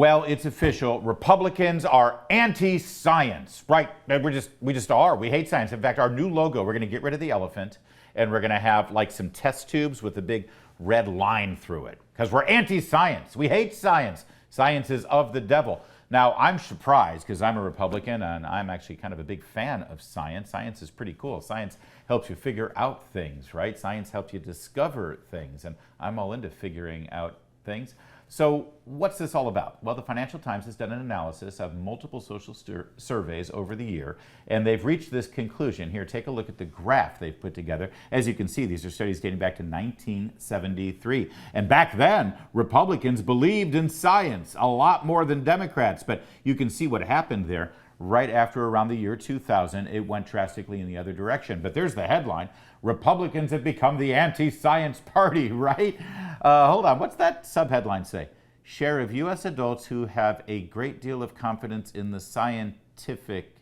Well, it's official. Republicans are anti-science, right? We just are. We hate science. In fact, our new logo, we're going to get rid of the elephant, and we're going to have like some test tubes with a big red line through it, because we're anti-science. We hate science. Science is of the devil. Now, I'm surprised because I'm a Republican and I'm actually kind of a big fan of science. Science is pretty cool. Science helps you figure out things, right? Science helps you discover things, and I'm all into figuring out things. So what's this all about? Well, the Financial Times has done an analysis of multiple social surveys over the year, and they've reached this conclusion. Here, take a look at the graph they've put together. As you can see, these are studies dating back to 1973. And back then, Republicans believed in science a lot more than Democrats, but you can see what happened there. Right after around the year 2000, it went drastically in the other direction. But there's the headline: Republicans have become the anti-science party, right? Hold on, what's that subheadline say? Share of U.S. adults who have a great deal of confidence in the scientific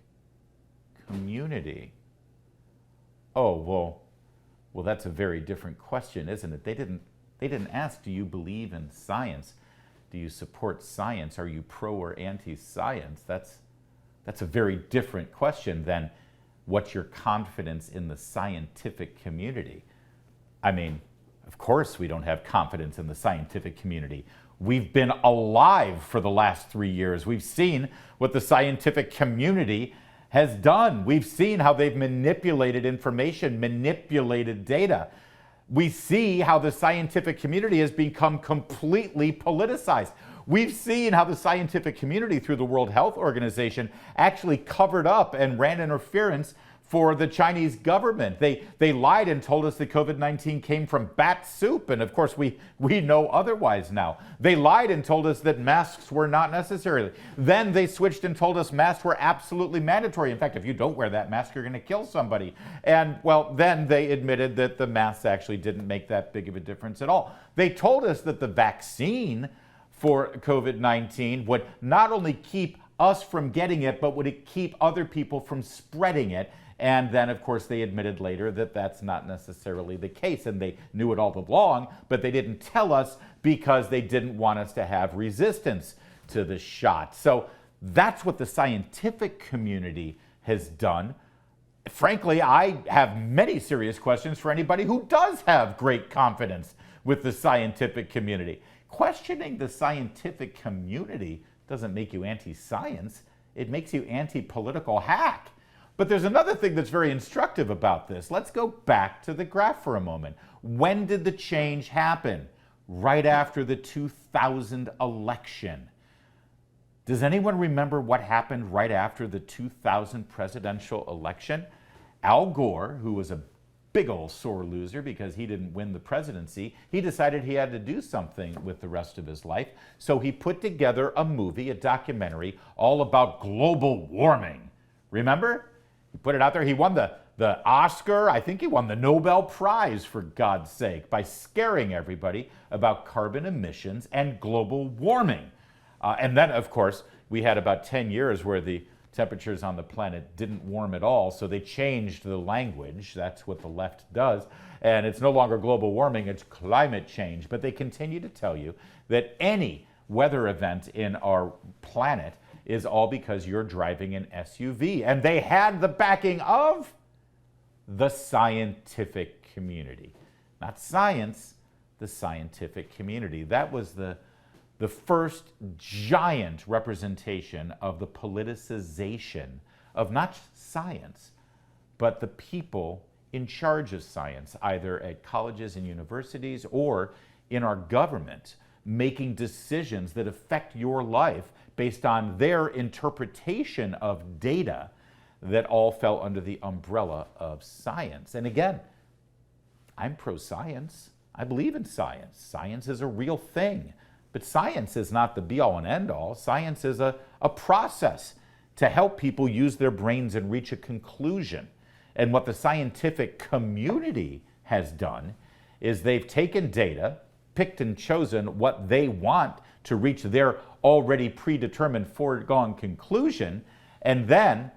community. Oh, well, that's a very different question, isn't it? They didn't ask, do you believe in science? Do you support science? Are you pro or anti-science? That's a very different question than what's your confidence in the scientific community. I mean, of course we don't have confidence in the scientific community. We've been alive for the last 3 years. We've seen what the scientific community has done. We've seen how they've manipulated information, manipulated data. We see how the scientific community has become completely politicized. We've seen how the scientific community, through the World Health Organization, actually covered up and ran interference for the Chinese government. They lied and told us that COVID-19 came from bat soup, and of course we know otherwise now. They lied and told us that masks were not necessary. Then they switched and told us masks were absolutely mandatory. In fact, if you don't wear that mask, you're going to kill somebody. And well, then they admitted that the masks actually didn't make that big of a difference at all. They told us that the vaccine for COVID-19 would not only keep us from getting it, but would it keep other people from spreading it. And then, of course, they admitted later that that's not necessarily the case, and they knew it all along, but they didn't tell us because they didn't want us to have resistance to the shot. So that's what the scientific community has done. Frankly, I have many serious questions for anybody who does have great confidence with the scientific community. Questioning the scientific community doesn't make you anti-science. It makes you anti-political hack. But there's another thing that's very instructive about this. Let's go back to the graph for a moment. When did the change happen? Right after the 2000 election. Does anyone remember what happened right after the 2000 presidential election? Al Gore, who was a big old sore loser because he didn't win the presidency, he decided he had to do something with the rest of his life. So he put together a movie, a documentary, all about global warming. Remember? He put it out there. He won the Oscar. I think he won the Nobel Prize, for God's sake, by scaring everybody about carbon emissions and global warming. And then, of course, we had about 10 years where the temperatures on the planet didn't warm at all, so they changed the language. That's what the left does. And it's no longer global warming, it's climate change. But they continue to tell you that any weather event in our planet is all because you're driving an SUV. And they had the backing of the scientific community. Not science, the scientific community. That was the first giant representation of the politicization of not science, but the people in charge of science, either at colleges and universities or in our government, making decisions that affect your life based on their interpretation of data that all fell under the umbrella of science. And again, I'm pro-science. I believe in science. Science is a real thing. But science is not the be-all and end-all. Science is a process to help people use their brains and reach a conclusion. And what the scientific community has done is they've taken data, picked and chosen what they want to reach their already predetermined foregone conclusion, and then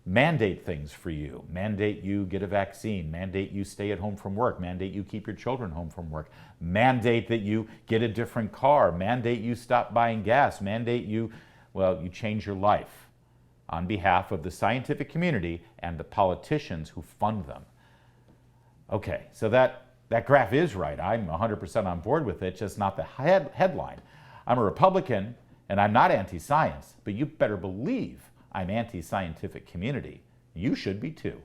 mandate things for you. Mandate you get a vaccine. Mandate you stay at home from work. Mandate you keep your children home from work. Mandate that you get a different car. Mandate you stop buying gas. Mandate you, well, you change your life on behalf of the scientific community and the politicians who fund them. Okay, so that graph is right. I'm 100% on board with it, just not the headline. I'm a Republican and I'm not anti-science, but you better believe I'm anti-scientific community. You should be too.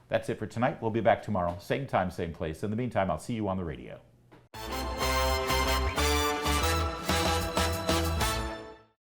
That's it for tonight. We'll be back tomorrow, same time, same place. In the meantime, I'll see you on the radio.